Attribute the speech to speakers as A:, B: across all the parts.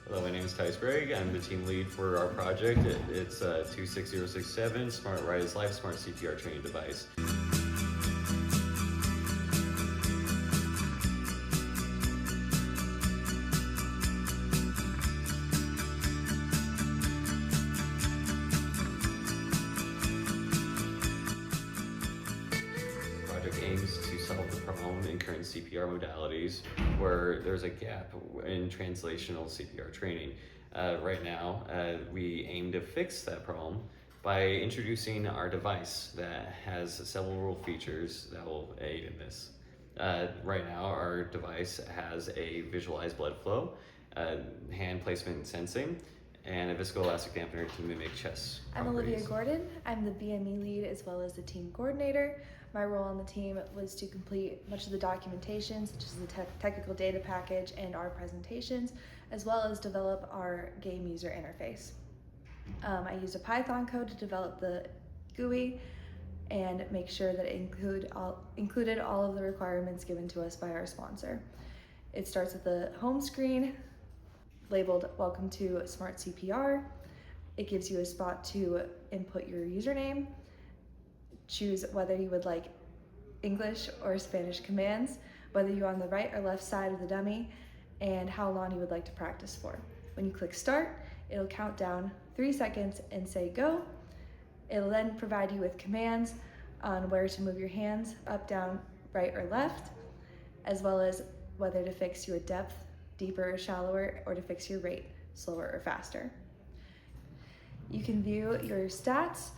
A: Hello, my name is Berge. I'm the team lead for our project. It's 26067 Smart Ride is Life Smart CPR training device. Project aims to solve the problem in current CPR modalities where there's a gap in translational CPR training. Right now, we aim to fix that problem by introducing our device that has several features that will aid in this. Right now, our device has a visualized blood flow, hand placement and sensing, and a viscoelastic dampener to mimic chest
B: I'm
A: properties.
B: Olivia Gordon. I'm the BME lead as well as the team coordinator. My role on the team was to complete much of the documentation, such as the technical data package and our presentations, as well as develop our game user interface. I used a Python code to develop the GUI and make sure that it included all of the requirements given to us by our sponsor. It starts with the home screen labeled Welcome to Smart CPR. It gives you a spot to input your username, choose whether you would like English or Spanish commands, whether you're on the right or left side of the dummy, and how long you would like to practice for. When you click start, it'll count down 3 seconds and say go. It'll then provide you with commands on where to move your hands up, down, right, or left, as well as whether to fix your depth, deeper or shallower, or to fix your rate, slower or faster. You can view your stats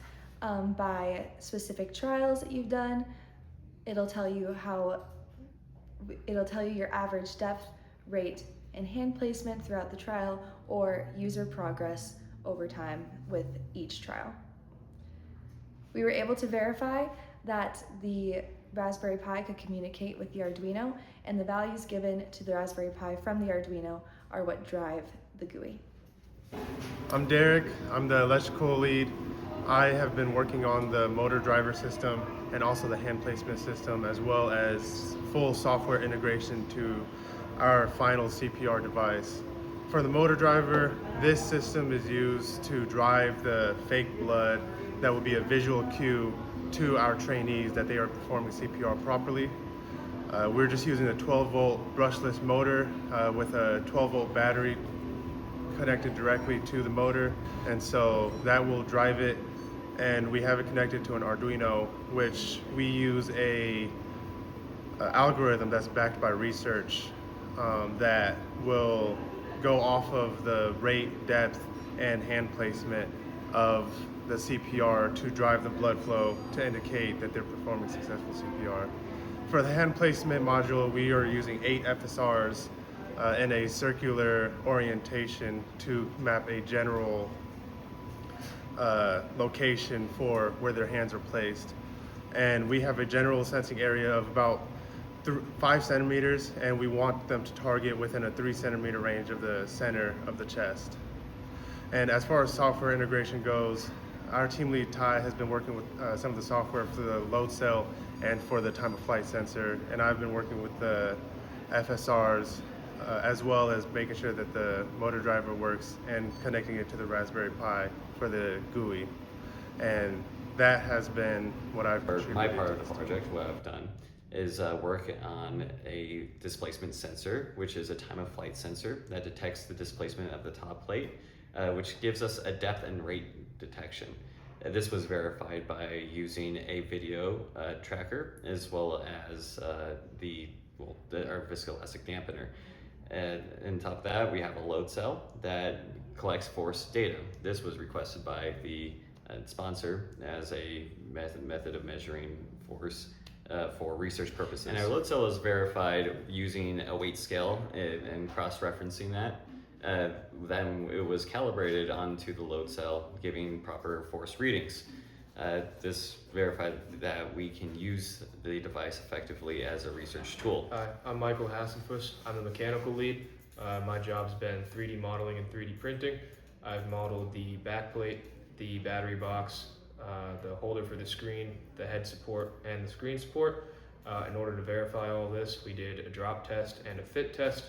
B: by specific trials that you've done. It'll tell you your average depth, rate, and hand placement throughout the trial, or user progress over time with each trial. We were able to verify that the Raspberry Pi could communicate with the Arduino, and the values given to the Raspberry Pi from the Arduino are what drive the GUI.
C: I'm Derek, I'm the electrical lead. I have been working on the motor driver system and also the hand placement system, as well as full software integration to our final CPR device. For the motor driver, this system is used to drive the fake blood that will be a visual cue to our trainees that they are performing CPR properly. We're just using a 12-volt brushless motor with a 12-volt battery connected directly to the motor, and so that will drive it. And we have it connected to an Arduino, which we use a algorithm that's backed by research that will go off of the rate, depth, and hand placement of the CPR to drive the blood flow to indicate that they're performing successful CPR. For the hand placement module, we are using 8 FSRs in a circular orientation to map a general location for where their hands are placed. And we have a general sensing area of about 5 centimeters, and we want them to target within a 3 centimeter range of the center of the chest. And as far as software integration goes, our team lead Ty has been working with some of the software for the load cell and for the time of flight sensor, and I've been working with the FSRs as well as making sure that the motor driver works and connecting it to the Raspberry Pi for the GUI. And that has been what I've contributed.
A: My part of the project, what I've done, is work on a displacement sensor, which is a time of flight sensor that detects the displacement of the top plate, which gives us a depth and rate detection. This was verified by using a video tracker as well as our viscoelastic dampener. And on top of that, we have a load cell that collects force data. This was requested by the sponsor as a method of measuring force for research purposes. And our load cell is verified using a weight scale and cross-referencing that. Then it was calibrated onto the load cell, giving proper force readings. This verified that we can use the device effectively as a research tool.
D: Hi, I'm Michael Hassenfuss. I'm the mechanical lead. My job's been 3D modeling and 3D printing. I've modeled the backplate, the battery box, the holder for the screen, the head support, and the screen support. In order to verify all this, we did a drop test and a fit test.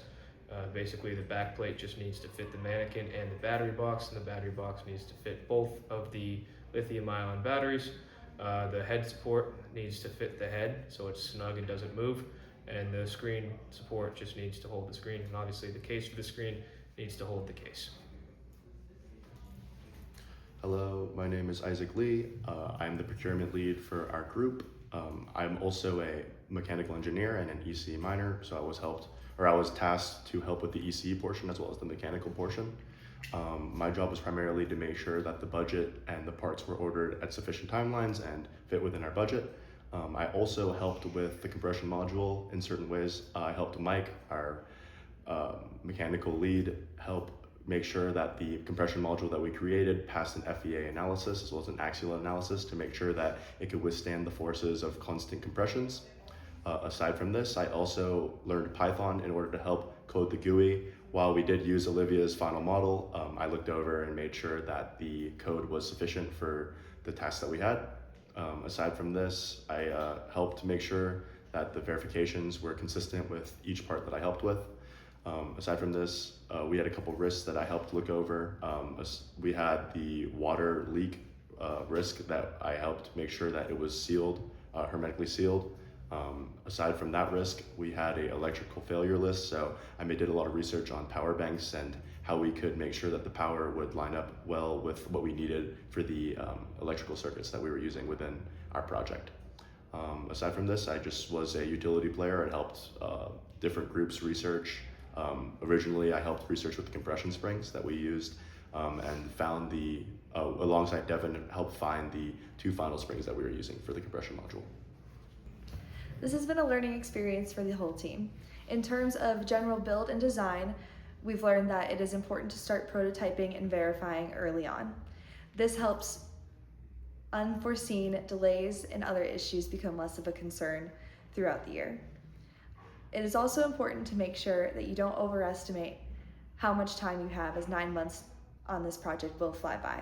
D: Basically, the back plate just needs to fit the mannequin and the battery box, and the battery box needs to fit both of the lithium-ion batteries. The head support needs to fit the head so it's snug and doesn't move, and the screen support just needs to hold the screen, and obviously the case for the screen needs to hold the case.
E: Hello, my name is Isaac Lee. I'm the procurement lead for our group. I'm also a mechanical engineer and an ECE minor, so I was tasked to help with the ECE portion as well as the mechanical portion. My job was primarily to make sure that the budget and the parts were ordered at sufficient timelines and fit within our budget. I also helped with the compression module in certain ways. I helped Mike, our mechanical lead, help make sure that the compression module that we created passed an FEA analysis as well as an axial analysis to make sure that it could withstand the forces of constant compressions. Aside from this, I also learned Python in order to help code the GUI. While we did use Olivia's final model, I looked over and made sure that the code was sufficient for the tasks that we had. Aside from this, I helped make sure that the verifications were consistent with each part that I helped with. Aside from this, we had a couple risks that I helped look over. We had the water leak risk that I helped make sure that it was sealed, hermetically sealed. Aside from that risk, we had an electrical failure list, so I did a lot of research on power banks and how we could make sure that the power would line up well with what we needed for the electrical circuits that we were using within our project. Aside from this, I just was a utility player and helped different groups research. Originally, I helped research with the compression springs that we used and found alongside Devin, helped find the 2 final springs that we were using for the compression module.
B: This has been a learning experience for the whole team. In terms of general build and design, we've learned that it is important to start prototyping and verifying early on. This helps unforeseen delays and other issues become less of a concern throughout the year. It is also important to make sure that you don't overestimate how much time you have, as 9 months on this project will fly by.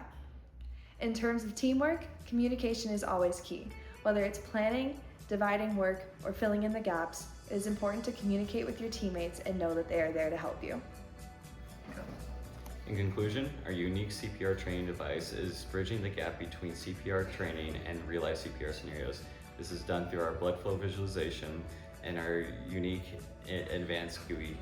B: In terms of teamwork, communication is always key. Whether it's planning, dividing work, or filling in the gaps, it is important to communicate with your teammates and know that they are there to help you.
A: In conclusion, our unique CPR training device is bridging the gap between CPR training and real-life CPR scenarios. This is done through our blood flow visualization and our unique advanced GUI